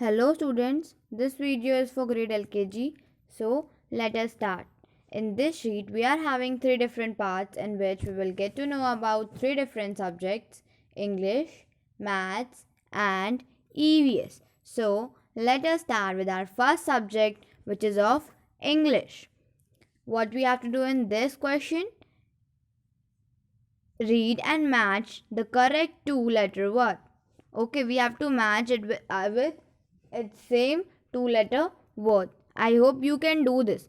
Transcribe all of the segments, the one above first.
Hello students, this video is for grade LKG. So let us start. In this sheet we are having three different parts in which we will get to know about three different subjects: English, Maths and EVS. So let us start with our first subject, which is of English. What we have to do in this question: read and match the correct two-letter word. Okay, we have to match it with its same two-letter word. I hope you can do this.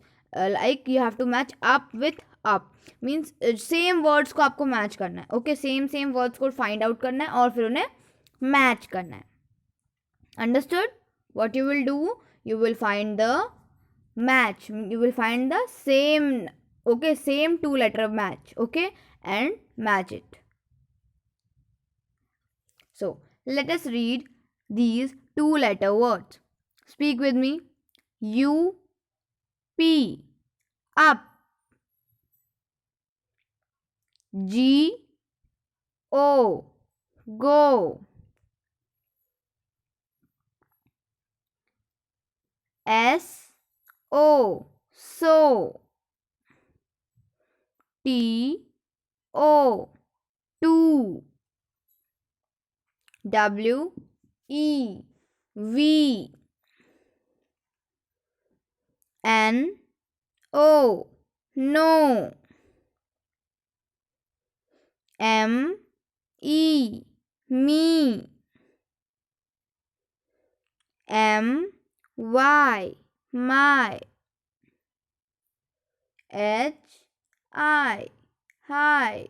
Like you have to match up with up, means same words को आपको match करना है. Okay, same words को find out करना है और फिर उन्हें match करना है. Understood? What you will do? You will find the match. You will find the same. Okay, same two-letter match. Okay, and match it. So let us read these two-letter words. Speak with me. U, P, up. G, O, go. S, O, so. T, O, to. W, E, V. N, O, no. M, E, me. M, Y, my. H, I, hi.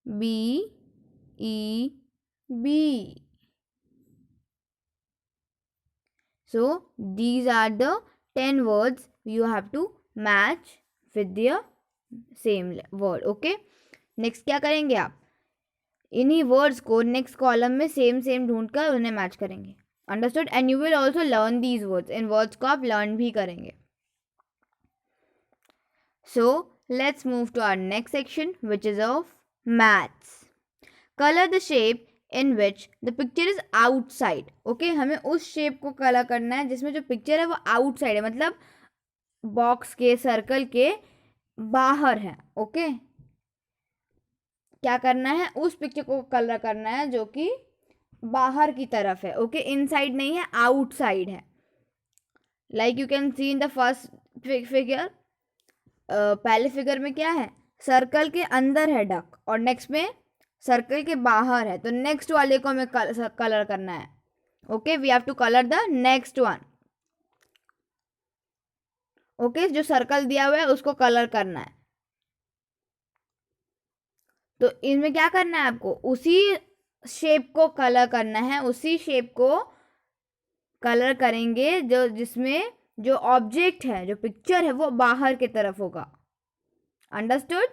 B, E, B. So these are the 10 words you have to match with their same word. Okay, next क्या करेंगे आप? इन्हीं words को next column में same ढूंढ कर उन्हें match करेंगे. Understood? And you will also learn these words. इन वर्ड्स को आप लर्न भी करेंगे. So let's move to our next section, which is of maths. Colour the shape in which the picture is outside. Okay, हमें उस shape को colour करना है जिसमें जो पिक्चर है वो आउटसाइड है, मतलब बॉक्स के, सर्कल के बाहर है. ओके, क्या करना है? उस पिक्चर को कलर करना है जो कि बाहर की तरफ है. ओके, इनसाइड नहीं है, आउटसाइड है. Like you can see in the first figure. पहले फिगर में क्या है? सर्कल के अंदर है डक, और नेक्स्ट में सर्कल के बाहर है. तो नेक्स्ट वाले को हमें कलर करना है. Okay, we have to colour the next one. Okay, जो सर्कल दिया हुआ है उसको कलर करना है. तो इनमें क्या करना है आपको? उसी शेप को कलर करना है. उसी शेप को कलर करेंगे जो जिसमें जो ऑब्जेक्ट है, जो पिक्चर है, वो बाहर की तरफ होगा. Understood?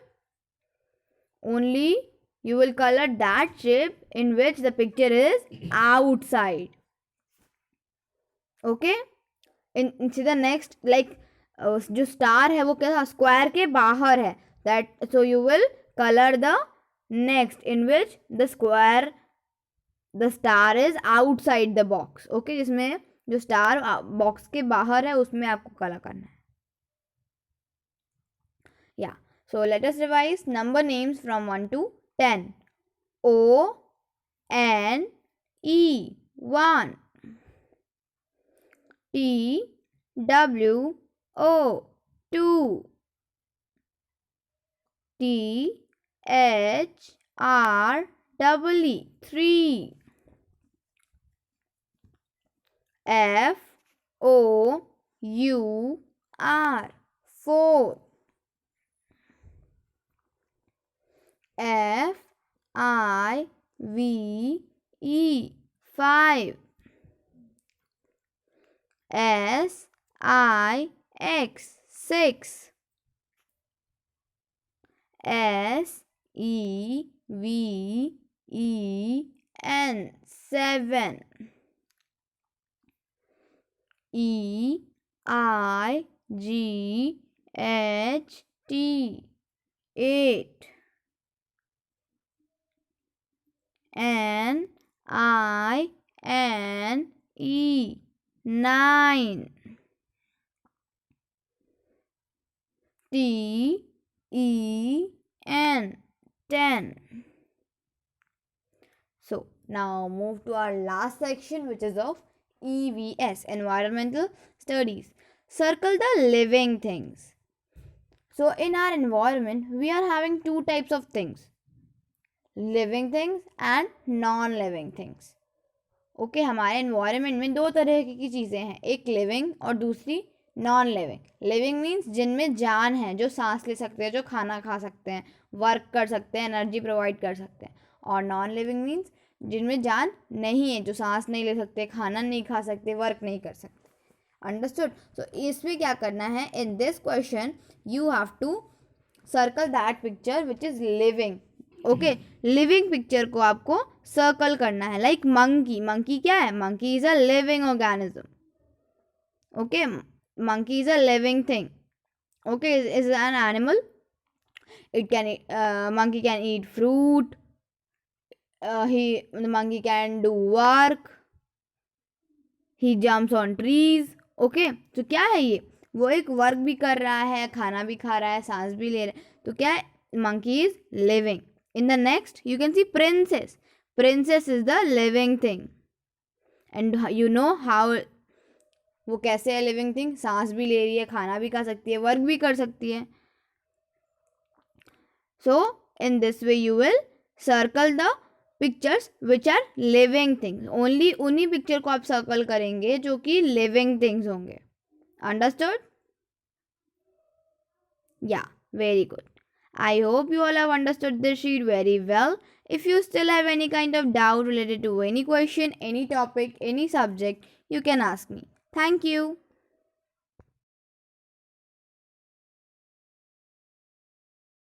Only you will color that shape in which the picture is outside. Okay, in see the next, like जो स्टार है वो क्या स्क्वायर के बाहर है. that so you will color the next in which the square, the star is outside the box. Okay, जिसमें जो star box के बाहर है उसमें आपको कलर करना है. yeah, so let us revise number names from 1 to 10. O, N, E, 1. T, W, O, 2. T, H, R, E, 3. F, O, U, R, 4. F, I, V, E, 5. S, I, X, 6. S, E, V, E, N, 7. E, I, G, H, T, 8. N, I, N E 9 T E N 10. So now move to our last section, which is of EVS, environmental studies. Circle the living things. So in our environment we are having two types of things, living things and non-living things. Okay हमारे environment में दो तरह की चीज़ें हैं, एक living और दूसरी नॉन लिविंग. लिविंग मीन्स जिनमें जान है, जो सांस ले सकते हैं, जो खाना खा सकते हैं, वर्क कर सकते हैं, एनर्जी प्रोवाइड कर सकते हैं. और नॉन लिविंग मीन्स जिनमें जान नहीं है, जो सांस नहीं ले सकते, खाना नहीं खा सकते, वर्क नहीं कर सकते. अंडरस्टूड. सो इसमें क्या करना है, in this question you have to circle that picture which is living. Okay living picture को आपको सर्कल करना है. Like monkey. मंकी क्या है? Monkey is a living organism. Okay monkey is a living thing. Okay is an animal. It can monkey can eat fruit. The monkey can do work. He jumps on trees. Okay तो क्या है ये? वो एक work भी कर रहा है, खाना भी खा रहा है, सांस भी ले रहा है. तो क्या है? monkey is living. In the next, you can see princess. Princess is the living thing. And you know how वो कैसे है living thing? सांस भी ले रही है, खाना भी खा सकती है, वर्क भी कर सकती है. So, in this way you will circle the pictures which are living things. Only उन्हीं picture को आप circle करेंगे जो कि living things होंगे. Understood? Yeah, very good. I hope you all have understood this sheet very well. If you still have any kind of doubt related to any question, any topic, any subject, you can ask me. Thank you.